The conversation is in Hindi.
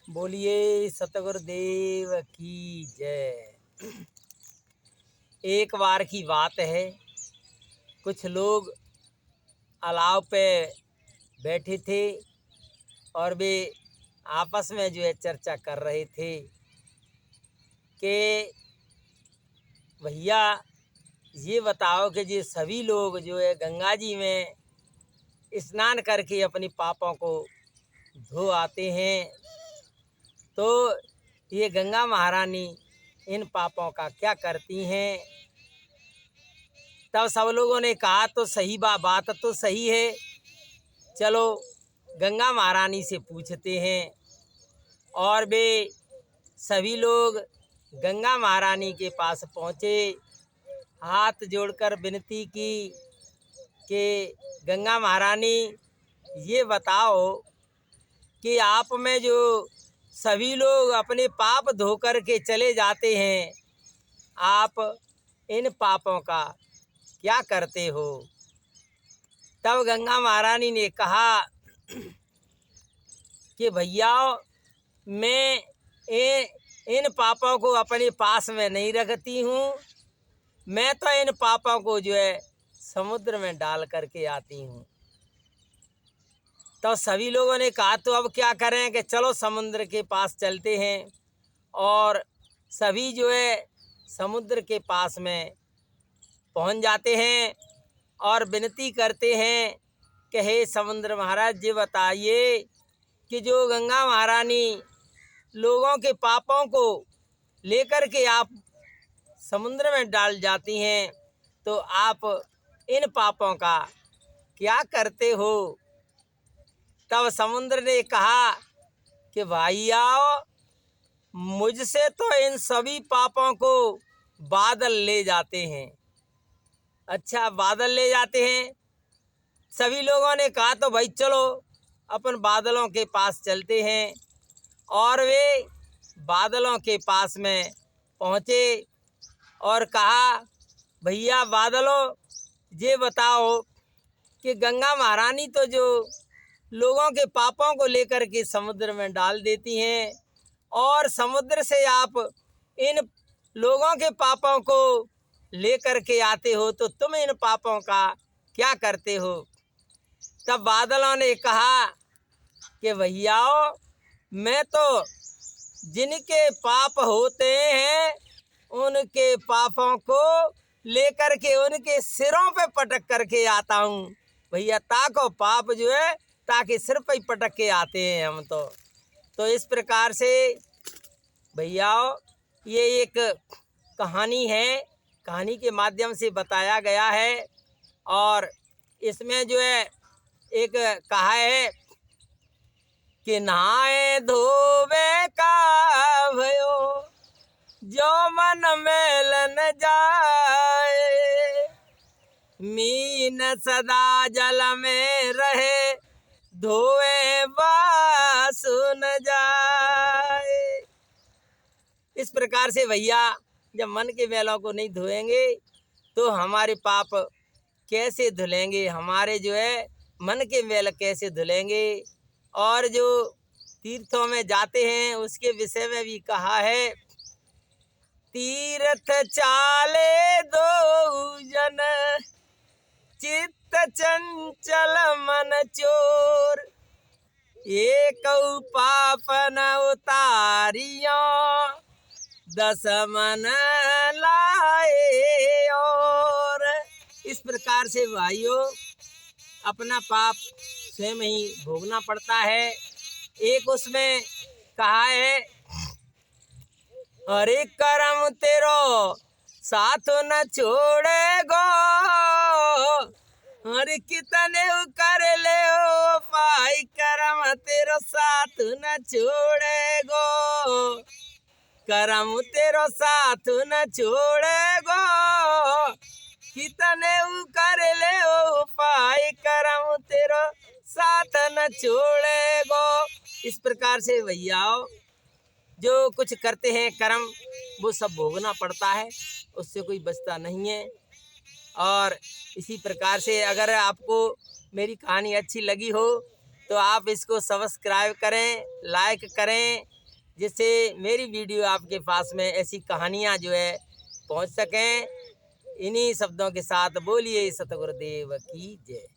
बोलिए सतगुरुदेव की जय। एक बार की बात है, कुछ लोग अलाव पे बैठे थे और वे आपस में जो है चर्चा कर रहे थे कि भैया ये बताओ कि ये सभी लोग जो है गंगा जी में स्नान करके अपने पापों को धो आते हैं, तो ये गंगा महारानी इन पापों का क्या करती हैं। तब सब लोगों ने कहा तो सही बात तो सही है, चलो गंगा महारानी से पूछते हैं। और वे सभी लोग गंगा महारानी के पास पहुँचे, हाथ जोड़कर विनती की कि गंगा महारानी ये बताओ कि आप में जो सभी लोग अपने पाप धोकर के चले जाते हैं, आप इन पापों का क्या करते हो। तब गंगा महारानी ने कहा कि भैया मैं इन पापों को अपने पास में नहीं रखती हूँ, मैं तो इन पापों को जो है समुद्र में डाल करके आती हूँ। तो सभी लोगों ने कहा तो अब क्या करें कि चलो समुद्र के पास चलते हैं। और सभी जो है समुद्र के पास में पहुंच जाते हैं और विनती करते हैं कि हे समुद्र महाराज जी बताइए कि जो गंगा महारानी लोगों के पापों को लेकर के आप समुद्र में डाल जाती हैं, तो आप इन पापों का क्या करते हो। तब समुद्र ने कहा कि भाई आओ, मुझसे तो इन सभी पापों को बादल ले जाते हैं। अच्छा, बादल ले जाते हैं। सभी लोगों ने कहा तो भाई चलो अपन बादलों के पास चलते हैं। और वे बादलों के पास में पहुँचे और कहा भैया बादलों ये बताओ कि गंगा महारानी तो जो लोगों के पापों को लेकर के समुद्र में डाल देती हैं, और समुद्र से आप इन लोगों के पापों को लेकर के आते हो, तो तुम इन पापों का क्या करते हो। तब बादलों ने कहा कि भैयाओ मैं तो जिनके पाप होते हैं उनके पापों को लेकर के उनके सिरों पे पटक करके आता हूँ। भैया ताको पाप जो है ताकि सिर पे ही पटक के आते हैं हम तो इस प्रकार से भैयाओ ये एक कहानी है, कहानी के माध्यम से बताया गया है। और इसमें जो है एक कहा है कि नहाए धोवे का भयो जो मन मेल न जाए, मीन सदा जल में रहे धोए बासु न जाए। इस प्रकार से भैया जब मन के मैलों को नहीं धोएंगे तो हमारे पाप कैसे धुलेंगे, हमारे जो है मन के मैल कैसे धुलेंगे। और जो तीर्थों में जाते हैं उसके विषय में भी कहा है, तीर्थ चाले दो जन चित्त चंचल मन चोर, एक पाप न उतारियो दस मन लाए। और इस प्रकार से भाइयों अपना पाप स्वयं ही भोगना पड़ता है। एक उसमें कहा है, अरे करम तेरो साथ न छोड़ेगो, अरे कितने कर ले ओ पाई करम तेरो साथ न छोड़ेगो, करम तेरो साथ न छोड़ेगो, कितने कर ले ओ पाई करम तेरो साथ न छोड़ेगो। इस प्रकार से भैयाओ जो कुछ करते हैं कर्म वो सब भोगना पड़ता है, उससे कोई बचता नहीं है। और इसी प्रकार से अगर आपको मेरी कहानी अच्छी लगी हो तो आप इसको सब्सक्राइब करें, लाइक करें जिससे मेरी वीडियो आपके पास में ऐसी कहानियाँ जो है पहुँच सकें। इन्हीं शब्दों के साथ बोलिए सतगुरुदेव की जय।